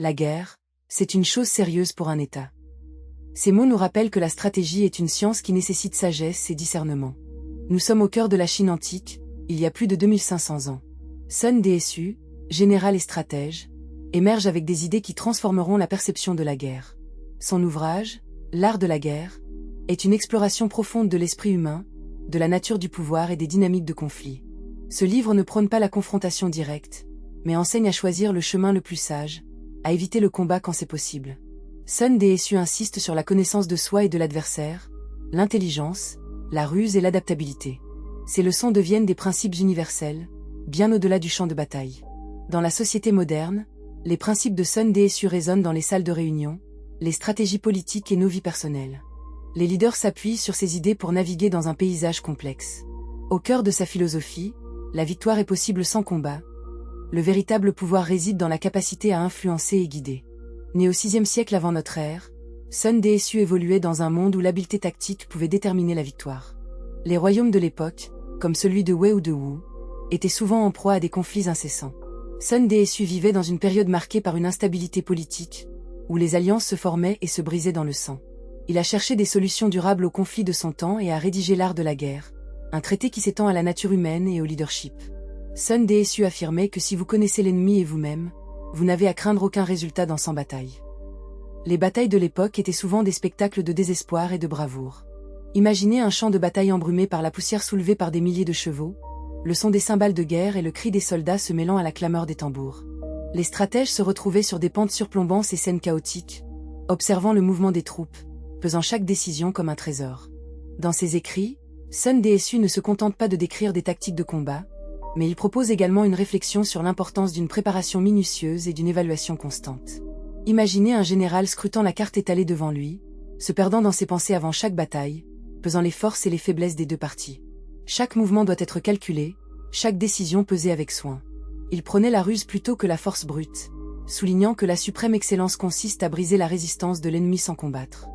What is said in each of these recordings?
La guerre, c'est une chose sérieuse pour un État. Ces mots nous rappellent que la stratégie est une science qui nécessite sagesse et discernement. Nous sommes au cœur de la Chine antique, il y a plus de 2500 ans. Sun Tzu, général et stratège, émerge avec des idées qui transformeront la perception de la guerre. Son ouvrage, L'art de la guerre, est une exploration profonde de l'esprit humain, de la nature du pouvoir et des dynamiques de conflit. Ce livre ne prône pas la confrontation directe, mais enseigne à choisir le chemin le plus sage, à éviter le combat quand c'est possible. Sun Tzu insiste sur la connaissance de soi et de l'adversaire, l'intelligence, la ruse et l'adaptabilité. Ces leçons deviennent des principes universels, bien au-delà du champ de bataille. Dans la société moderne, les principes de Sun Tzu résonnent dans les salles de réunion, les stratégies politiques et nos vies personnelles. Les leaders s'appuient sur ces idées pour naviguer dans un paysage complexe. Au cœur de sa philosophie, la victoire est possible sans combat. Le véritable pouvoir réside dans la capacité à influencer et guider. Né au VIe siècle avant notre ère, Sun Tzu évoluait dans un monde où l'habileté tactique pouvait déterminer la victoire. Les royaumes de l'époque, comme celui de Wei ou de Wu, étaient souvent en proie à des conflits incessants. Sun Tzu vivait dans une période marquée par une instabilité politique, où les alliances se formaient et se brisaient dans le sang. Il a cherché des solutions durables aux conflits de son temps et a rédigé L'art de la guerre, un traité qui s'étend à la nature humaine et au leadership. Sun Tzu affirmait que si vous connaissez l'ennemi et vous-même, vous n'avez à craindre aucun résultat dans 100 batailles. Les batailles de l'époque étaient souvent des spectacles de désespoir et de bravoure. Imaginez un champ de bataille embrumé par la poussière soulevée par des milliers de chevaux, le son des cymbales de guerre et le cri des soldats se mêlant à la clameur des tambours. Les stratèges se retrouvaient sur des pentes surplombant ces scènes chaotiques, observant le mouvement des troupes, pesant chaque décision comme un trésor. Dans ses écrits, Sun Tzu ne se contente pas de décrire des tactiques de combat, mais il propose également une réflexion sur l'importance d'une préparation minutieuse et d'une évaluation constante. Imaginez un général scrutant la carte étalée devant lui, se perdant dans ses pensées avant chaque bataille, pesant les forces et les faiblesses des deux parties. Chaque mouvement doit être calculé, chaque décision pesée avec soin. Il prônait la ruse plutôt que la force brute, soulignant que la suprême excellence consiste à briser la résistance de l'ennemi sans combattre.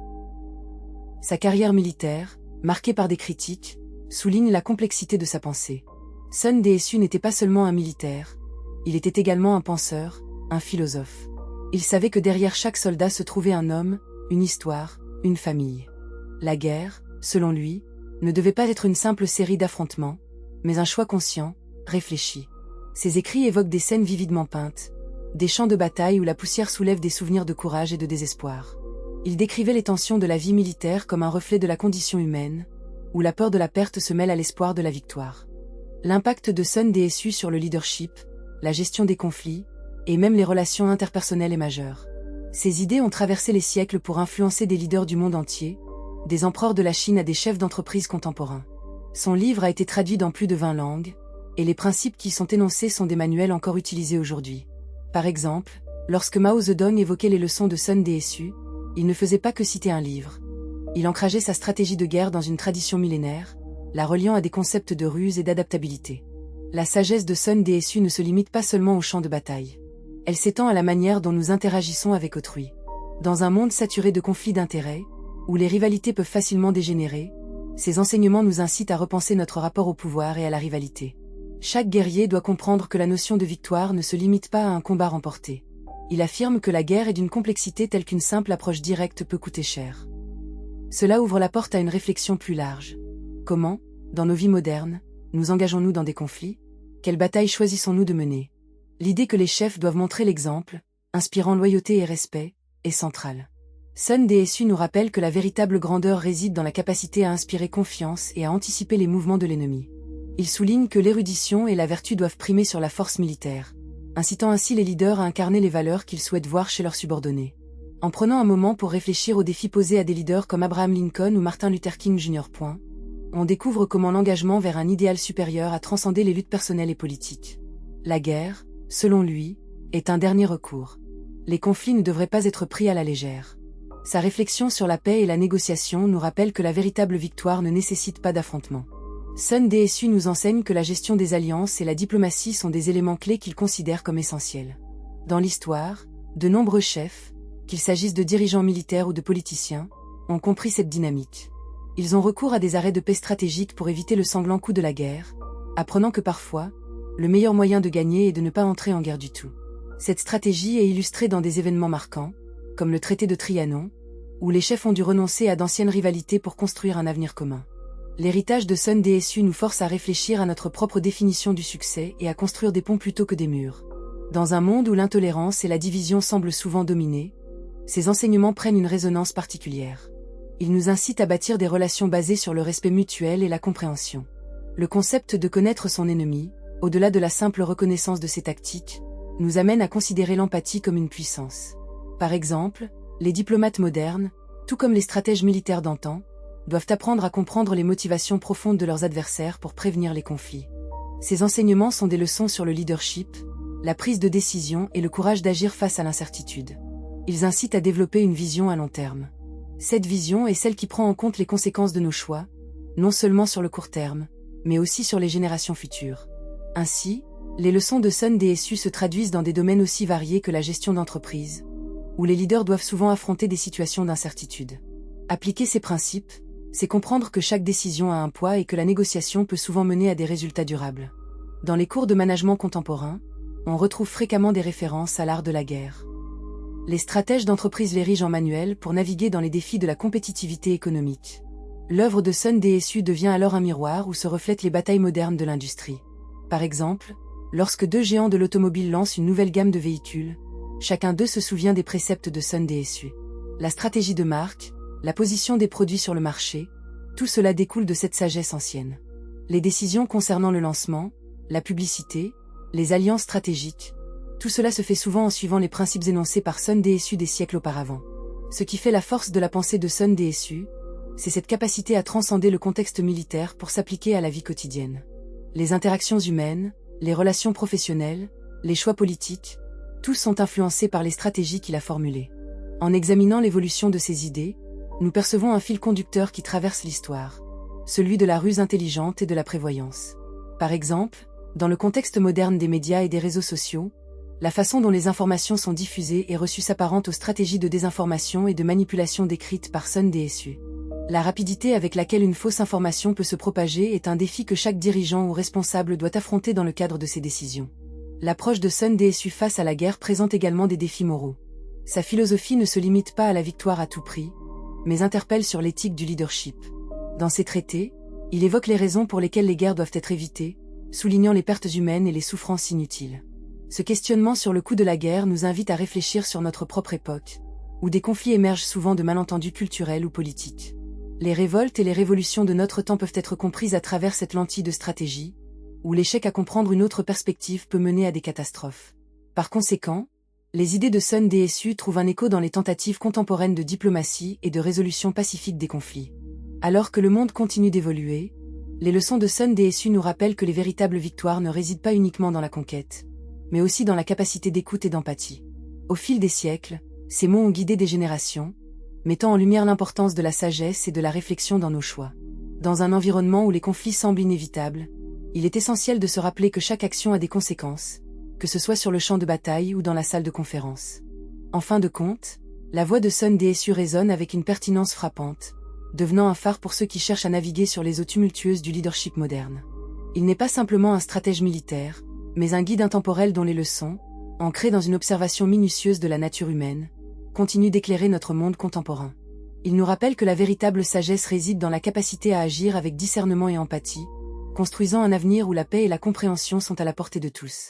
Sa carrière militaire, marquée par des critiques, souligne la complexité de sa pensée. Sun Tzu n'était pas seulement un militaire, il était également un penseur, un philosophe. Il savait que derrière chaque soldat se trouvait un homme, une histoire, une famille. La guerre, selon lui, ne devait pas être une simple série d'affrontements, mais un choix conscient, réfléchi. Ses écrits évoquent des scènes vividement peintes, des champs de bataille où la poussière soulève des souvenirs de courage et de désespoir. Il décrivait les tensions de la vie militaire comme un reflet de la condition humaine, où la peur de la perte se mêle à l'espoir de la victoire. L'impact de Sun Tzu sur le leadership, la gestion des conflits, et même les relations interpersonnelles est majeur. Ses idées ont traversé les siècles pour influencer des leaders du monde entier, des empereurs de la Chine à des chefs d'entreprise contemporains. Son livre a été traduit dans plus de 20 langues, et les principes qui y sont énoncés sont des manuels encore utilisés aujourd'hui. Par exemple, lorsque Mao Zedong évoquait les leçons de Sun Tzu, il ne faisait pas que citer un livre. Il ancrageait sa stratégie de guerre dans une tradition millénaire, la reliant à des concepts de ruse et d'adaptabilité. La sagesse de Sun Tzu ne se limite pas seulement au champ de bataille. Elle s'étend à la manière dont nous interagissons avec autrui. Dans un monde saturé de conflits d'intérêts, où les rivalités peuvent facilement dégénérer, ces enseignements nous incitent à repenser notre rapport au pouvoir et à la rivalité. Chaque guerrier doit comprendre que la notion de victoire ne se limite pas à un combat remporté. Il affirme que la guerre est d'une complexité telle qu'une simple approche directe peut coûter cher. Cela ouvre la porte à une réflexion plus large. Comment, dans nos vies modernes, nous engageons-nous dans des conflits? Quelle bataille choisissons-nous de mener? L'idée que les chefs doivent montrer l'exemple, inspirant loyauté et respect, est centrale. Sun Tzu nous rappelle que la véritable grandeur réside dans la capacité à inspirer confiance et à anticiper les mouvements de l'ennemi. Il souligne que l'érudition et la vertu doivent primer sur la force militaire, incitant ainsi les leaders à incarner les valeurs qu'ils souhaitent voir chez leurs subordonnés. En prenant un moment pour réfléchir aux défis posés à des leaders comme Abraham Lincoln ou Martin Luther King Jr. On découvre comment l'engagement vers un idéal supérieur a transcendé les luttes personnelles et politiques. La guerre, selon lui, est un dernier recours. Les conflits ne devraient pas être pris à la légère. Sa réflexion sur la paix et la négociation nous rappelle que la véritable victoire ne nécessite pas d'affrontement. Sun Tzu nous enseigne que la gestion des alliances et la diplomatie sont des éléments clés qu'il considère comme essentiels. Dans l'histoire, de nombreux chefs, qu'il s'agisse de dirigeants militaires ou de politiciens, ont compris cette dynamique. Ils ont recours à des arrêts de paix stratégiques pour éviter le sanglant coup de la guerre, apprenant que parfois, le meilleur moyen de gagner est de ne pas entrer en guerre du tout. Cette stratégie est illustrée dans des événements marquants, comme le traité de Trianon, où les chefs ont dû renoncer à d'anciennes rivalités pour construire un avenir commun. L'héritage de Sun DSU nous force à réfléchir à notre propre définition du succès et à construire des ponts plutôt que des murs. Dans un monde où l'intolérance et la division semblent souvent dominer, ces enseignements prennent une résonance particulière. Ils nous incitent à bâtir des relations basées sur le respect mutuel et la compréhension. Le concept de connaître son ennemi, au-delà de la simple reconnaissance de ses tactiques, nous amène à considérer l'empathie comme une puissance. Par exemple, les diplomates modernes, tout comme les stratèges militaires d'antan, doivent apprendre à comprendre les motivations profondes de leurs adversaires pour prévenir les conflits. Ces enseignements sont des leçons sur le leadership, la prise de décision et le courage d'agir face à l'incertitude. Ils incitent à développer une vision à long terme. Cette vision est celle qui prend en compte les conséquences de nos choix, non seulement sur le court terme, mais aussi sur les générations futures. Ainsi, les leçons de Sun DSU se traduisent dans des domaines aussi variés que la gestion d'entreprise, où les leaders doivent souvent affronter des situations d'incertitude. Appliquer ces principes, c'est comprendre que chaque décision a un poids et que la négociation peut souvent mener à des résultats durables. Dans les cours de management contemporain, on retrouve fréquemment des références à l'art de la guerre. Les stratèges d'entreprise l'érigent en manuel pour naviguer dans les défis de la compétitivité économique. L'œuvre de Sun DSU devient alors un miroir où se reflètent les batailles modernes de l'industrie. Par exemple, lorsque deux géants de l'automobile lancent une nouvelle gamme de véhicules, chacun d'eux se souvient des préceptes de Sun DSU. La stratégie de marque, la position des produits sur le marché, tout cela découle de cette sagesse ancienne. Les décisions concernant le lancement, la publicité, les alliances stratégiques, tout cela se fait souvent en suivant les principes énoncés par Sun DSU des siècles auparavant. Ce qui fait la force de la pensée de Sun DSU, c'est cette capacité à transcender le contexte militaire pour s'appliquer à la vie quotidienne. Les interactions humaines, les relations professionnelles, les choix politiques, tous sont influencés par les stratégies qu'il a formulées. En examinant l'évolution de ces idées, nous percevons un fil conducteur qui traverse l'histoire, celui de la ruse intelligente et de la prévoyance. Par exemple, dans le contexte moderne des médias et des réseaux sociaux, la façon dont les informations sont diffusées et reçues s'apparente aux stratégies de désinformation et de manipulation décrites par Sun DSU. La rapidité avec laquelle une fausse information peut se propager est un défi que chaque dirigeant ou responsable doit affronter dans le cadre de ses décisions. L'approche de Sun DSU face à la guerre présente également des défis moraux. Sa philosophie ne se limite pas à la victoire à tout prix, mais interpelle sur l'éthique du leadership. Dans ses traités, il évoque les raisons pour lesquelles les guerres doivent être évitées, soulignant les pertes humaines et les souffrances inutiles. Ce questionnement sur le coût de la guerre nous invite à réfléchir sur notre propre époque, où des conflits émergent souvent de malentendus culturels ou politiques. Les révoltes et les révolutions de notre temps peuvent être comprises à travers cette lentille de stratégie, où l'échec à comprendre une autre perspective peut mener à des catastrophes. Par conséquent, les idées de Sun DSU trouvent un écho dans les tentatives contemporaines de diplomatie et de résolution pacifique des conflits. Alors que le monde continue d'évoluer, les leçons de Sun DSU nous rappellent que les véritables victoires ne résident pas uniquement dans la conquête, mais aussi dans la capacité d'écoute et d'empathie. Au fil des siècles, ces mots ont guidé des générations, mettant en lumière l'importance de la sagesse et de la réflexion dans nos choix. Dans un environnement où les conflits semblent inévitables, il est essentiel de se rappeler que chaque action a des conséquences, que ce soit sur le champ de bataille ou dans la salle de conférence. En fin de compte, la voix de Sun DSU résonne avec une pertinence frappante, devenant un phare pour ceux qui cherchent à naviguer sur les eaux tumultueuses du leadership moderne. Il n'est pas simplement un stratège militaire, mais un guide intemporel dont les leçons, ancrées dans une observation minutieuse de la nature humaine, continuent d'éclairer notre monde contemporain. Il nous rappelle que la véritable sagesse réside dans la capacité à agir avec discernement et empathie, construisant un avenir où la paix et la compréhension sont à la portée de tous.